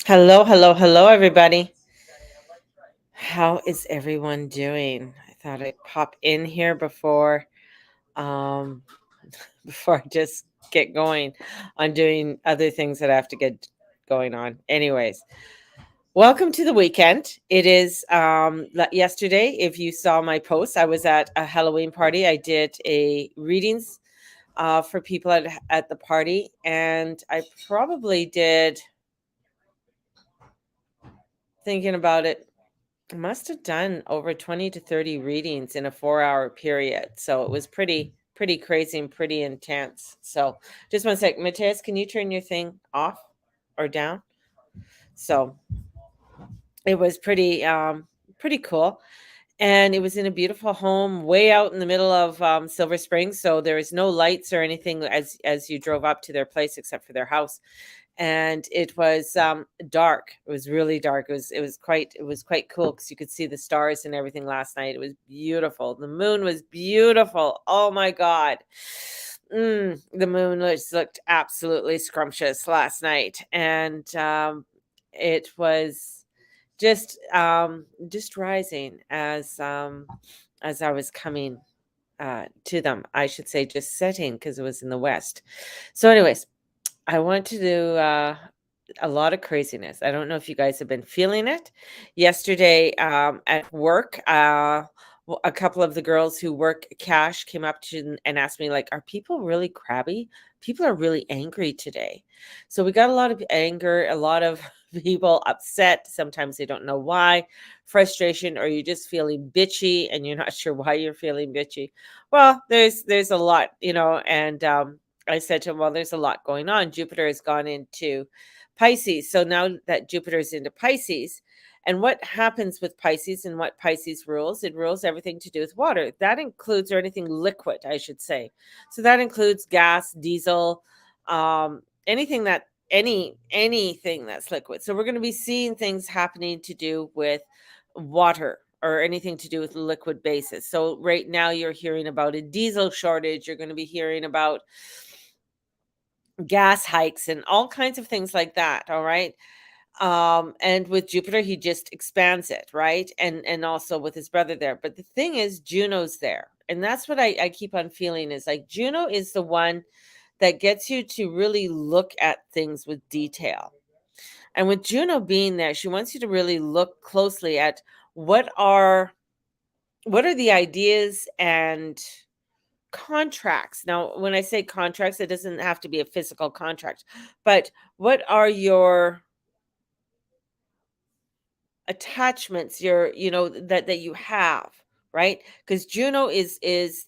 Hello, hello, hello, everybody. How is everyone doing? I thought I'd pop in here um, before I just get going on doing other things that I have to get going on. Anyways, welcome to the weekend. It is yesterday. If you saw my post, I was at a Halloween party. I did a readings for people at the party, and I probably did, thinking about it, I must have done over 20 to 30 readings in a 4-hour period. So it was pretty crazy and pretty intense. So just one sec. Mateus, can you turn your thing off or down? So it was pretty cool. And it was in a beautiful home way out in the middle of Silver Springs. So there was no lights or anything as you drove up to their place except for their house. And it was dark. It was really dark. It was quite cool because you could see the stars and everything last night. It was beautiful. The moon was beautiful. Oh my god. The moon looked absolutely scrumptious last night, and it was just rising as I was coming to them. I should say just setting because it was in the west. So, anyways, I want to do a lot of craziness. I don't know if you guys have been feeling it. Yesterday at work, a couple of the girls who work cash came up to and asked me, like, are people really crabby? People are really angry today. So we got a lot of anger, a lot of people upset. Sometimes they don't know why, frustration, or you're just feeling bitchy and you're not sure why you're feeling bitchy. Well, there's a lot, and I said to him, well, there's a lot going on. Jupiter has gone into Pisces. So now that Jupiter's into Pisces, and what happens with Pisces and what Pisces rules, it rules everything to do with water. That includes, or anything liquid, I should say. So that includes gas, diesel, anything that's liquid. So we're going to be seeing things happening to do with water or anything to do with liquid basis. So right now you're hearing about a diesel shortage. You're going to be hearing about gas hikes and all kinds of things like that. All right. And with Jupiter, he just expands it, right? And also with his brother there. But the thing is, Juno's there. And that's what I keep on feeling is like Juno is the one that gets you to really look at things with detail. And with Juno being there, she wants you to really look closely at what are what are the ideas and contracts. Now, when I say contracts, it doesn't have to be a physical contract, but what are your attachments, that you have, right? Because Juno is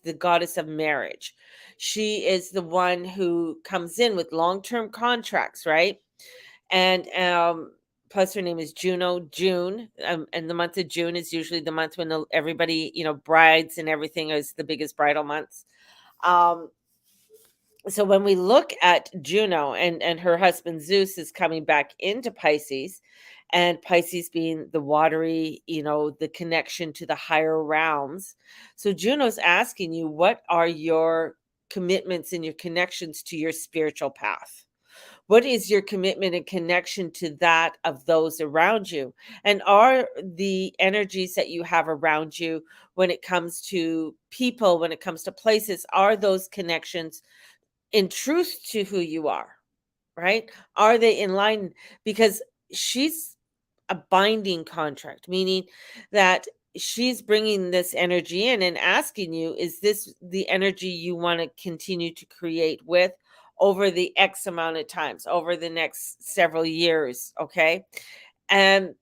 the goddess of marriage. She is the one who comes in with long-term contracts, right? And plus her name is Juno, June, and the month of June is usually the month when everybody, brides and everything is the biggest bridal months. um so when we look at Juno, and her husband Zeus is coming back into Pisces, and Pisces being the watery, the connection to the higher realms. So Juno's asking you, what are your commitments and your connections to your spiritual path? What is your commitment and connection to that of those around you? And are the energies that you have around you, when it comes to people, when it comes to places, are those connections in truth to who you are, right? Are they in line? Because she's a binding contract, meaning that she's bringing this energy in and asking you, is this the energy you want to continue to create with over the X amount of times, over the next several years? Okay. And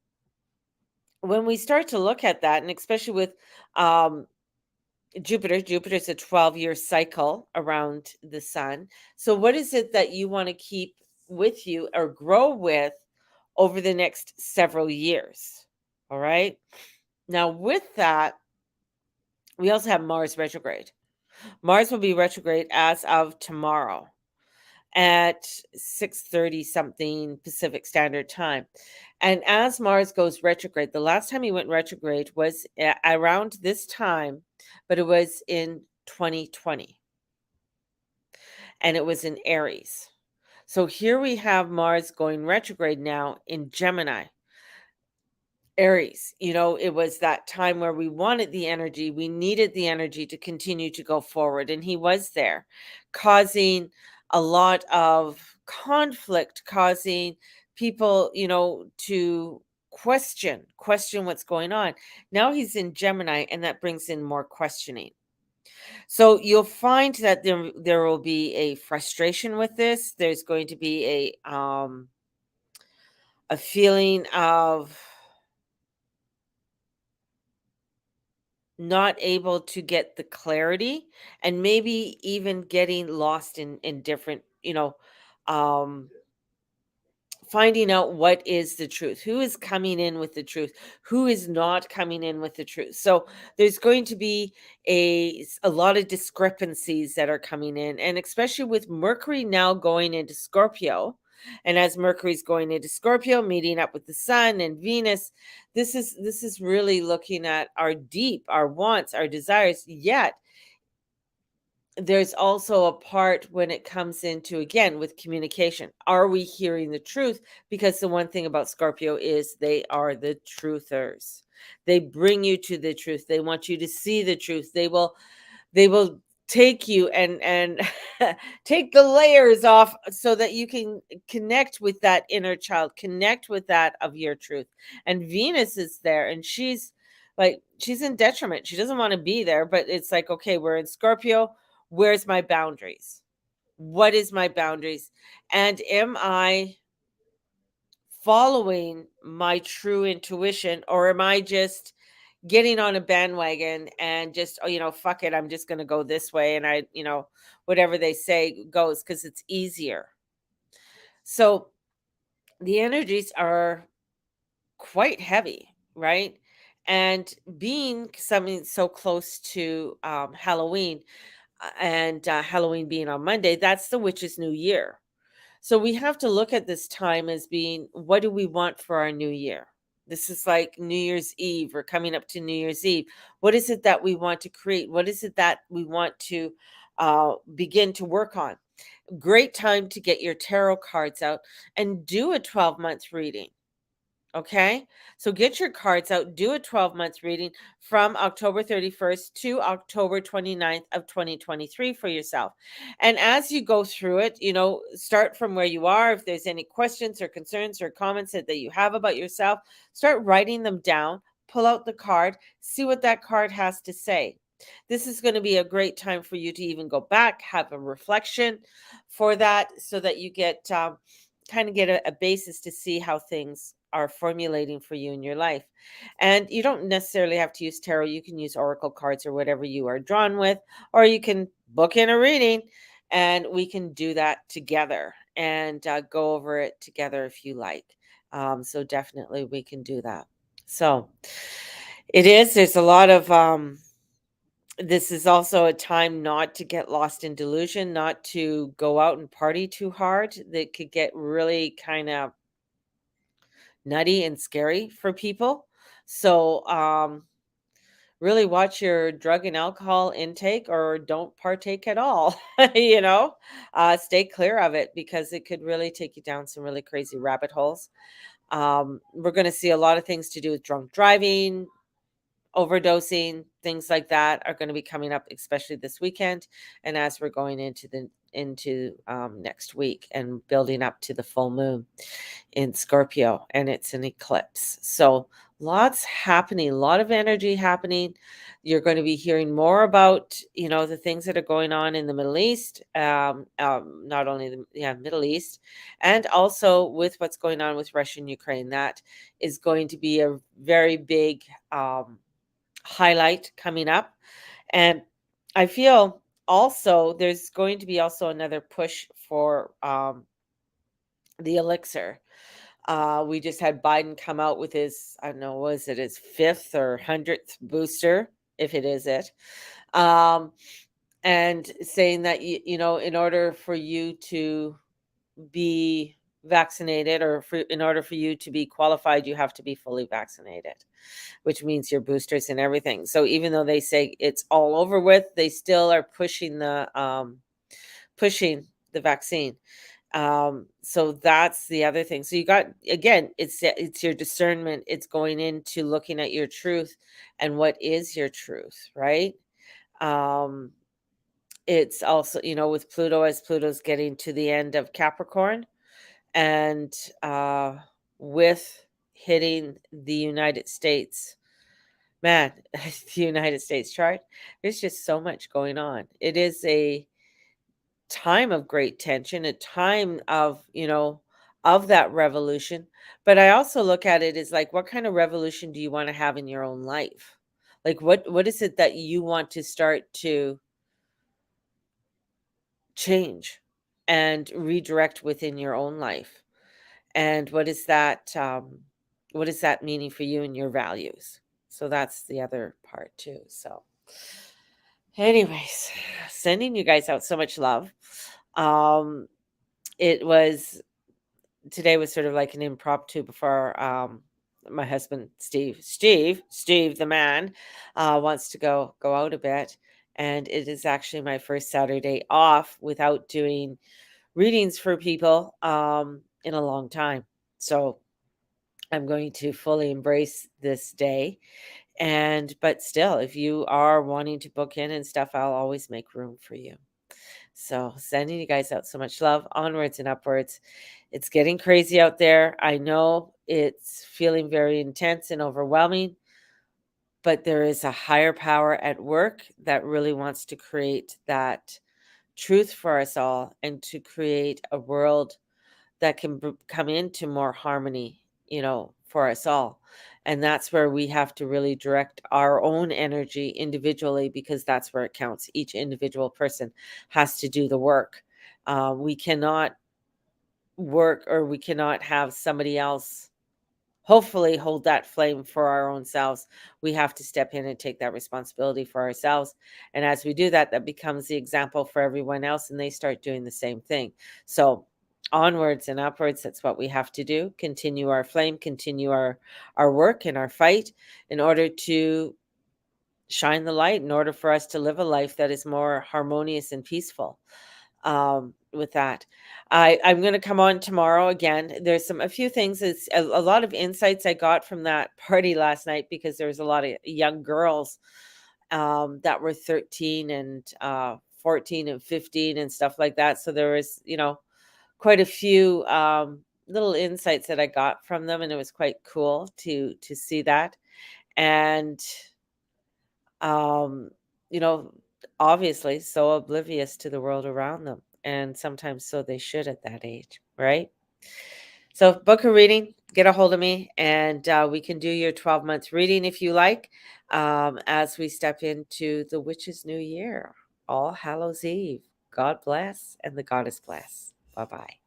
when we start to look at that, and especially with um, Jupiter's a 12-year cycle around the sun. So what is it that you want to keep with you or grow with over the next several years? All right. Now with that, we also have Mars retrograde. Mars will be retrograde as of tomorrow at 6:30 something Pacific Standard Time. And as Mars goes retrograde, the last time he went retrograde was around this time, but it was in 2020, and it was in Aries. So here we have Mars going retrograde now in Gemini. Aries, it was that time where we wanted the energy, we needed the energy to continue to go forward. And he was there, causing a lot of conflict, causing people, to question what's going on. Now he's in Gemini, and that brings in more questioning. So you'll find that there will be a frustration with this. There's going to be a feeling of not able to get the clarity, and maybe even getting lost in different, um finding out what is the truth, who is coming in with the truth, who is not coming in with the truth. So there's going to be a lot of discrepancies that are coming in, and especially with Mercury now going into Scorpio. And as Mercury's going into Scorpio, meeting up with the Sun and Venus, this is really looking at our wants, our desires. Yet there's also a part when it comes into, again, with communication. Are we hearing the truth? Because the one thing about Scorpio is they are the truthers. They bring you to the truth. They want you to see the truth. They will take you and take the layers off so that you can connect with that inner child, connect with that of your truth. And Venus is there, and she's in detriment. She doesn't want to be there, but it's like, okay, we're in Scorpio. Where's my boundaries? What is my boundaries? And am I following my true intuition, or am I just getting on a bandwagon and just, oh, fuck it, I'm just going to go this way, and whatever they say goes because it's easier. So the energies are quite heavy, right? And being something so close to Halloween, and Halloween being on Monday, that's the witch's new year. So we have to look at this time as being, what do we want for our new year? This is like New Year's Eve. We're coming up to New Year's Eve. What is it that we want to create? What is it that we want to begin to work on? Great time to get your tarot cards out and do a 12-month reading. Okay. So get your cards out, do a 12-month reading from October 31st to October 29th of 2023 for yourself. And as you go through it, start from where you are. If there's any questions or concerns or comments that you have about yourself, start writing them down, pull out the card, see what that card has to say. This is going to be a great time for you to even go back, have a reflection for that, so that you get kind of get a basis to see how things are formulating for you in your life. And you don't necessarily have to use tarot. You can use oracle cards or whatever you are drawn with, or you can book in a reading and we can do that together and go over it together if you like. So definitely we can do that. So there's a lot of, this is also a time not to get lost in delusion, not to go out and party too hard. That could get really kind of nutty and scary for people. So, really watch your drug and alcohol intake, or don't partake at all. Stay clear of it because it could really take you down some really crazy rabbit holes. We're going to see a lot of things to do with drunk driving, overdosing, things like that are going to be coming up, especially this weekend, and as we're going into next week and building up to the full moon in Scorpio, and it's an eclipse. So lots happening, a lot of energy happening. You're going to be hearing more about, the things that are going on in the Middle East, not only the Middle East, and also with what's going on with Russia and Ukraine. That is going to be a very big highlight coming up. And I feel also there's going to be also another push for the elixir. We just had Biden come out with his, I don't know, was it his 5th or 100th booster, if it is it, um, and saying that in order for you to be vaccinated, or in order for you to be qualified, you have to be fully vaccinated, which means your boosters and everything. So even though they say it's all over with, they still are pushing the vaccine. So that's the other thing. So you got, again, it's your discernment. It's going into looking at your truth and what is your truth, right? Um, it's also, with Pluto, as Pluto's getting to the end of Capricorn, and uh with hitting the United States, man, the United States chart, there's just so much going on. It is a time of great tension, a time of, of that revolution. But I also look at it as like, what kind of revolution do you want to have in your own life? Like, what is it that you want to start to change and redirect within your own life? And what is that meaning for you and your values? So that's the other part too. So anyways, sending you guys out so much love. Um it was Today was sort of like an impromptu before my husband Steve the man wants to go out a bit, and it is actually my first Saturday off without doing readings for people in a long time. So I'm going to fully embrace this day. And but still, if you are wanting to book in and stuff, I'll always make room for you. So sending you guys out so much love, onwards and upwards. It's getting crazy out there. I know it's feeling very intense and overwhelming, but there is a higher power at work that really wants to create that truth for us all, and to create a world that can come into more harmony, for us all. And that's where we have to really direct our own energy individually, because that's where it counts. Each individual person has to do the work. We cannot work, or we cannot have somebody else hopefully hold that flame for our own selves. We have to step in and take that responsibility for ourselves. And as we do that, that becomes the example for everyone else, and they start doing the same thing. So onwards and upwards, that's what we have to do. Continue our flame, continue our work and our fight, in order to shine the light, in order for us to live a life that is more harmonious and peaceful. With that, I'm going to come on tomorrow again. There's a few things. It's a lot of insights I got from that party last night, because there was a lot of young girls that were 13 and 14 and 15 and stuff like that. So there was, quite a few little insights that I got from them, and it was quite cool to see that. And um, you know, obviously so oblivious to the world around them. And sometimes so they should at that age, right? So book a reading, get a hold of me, and we can do your 12 months reading if you like, as we step into the witch's new year, All Hallows Eve. God bless, and the goddess bless. Bye bye.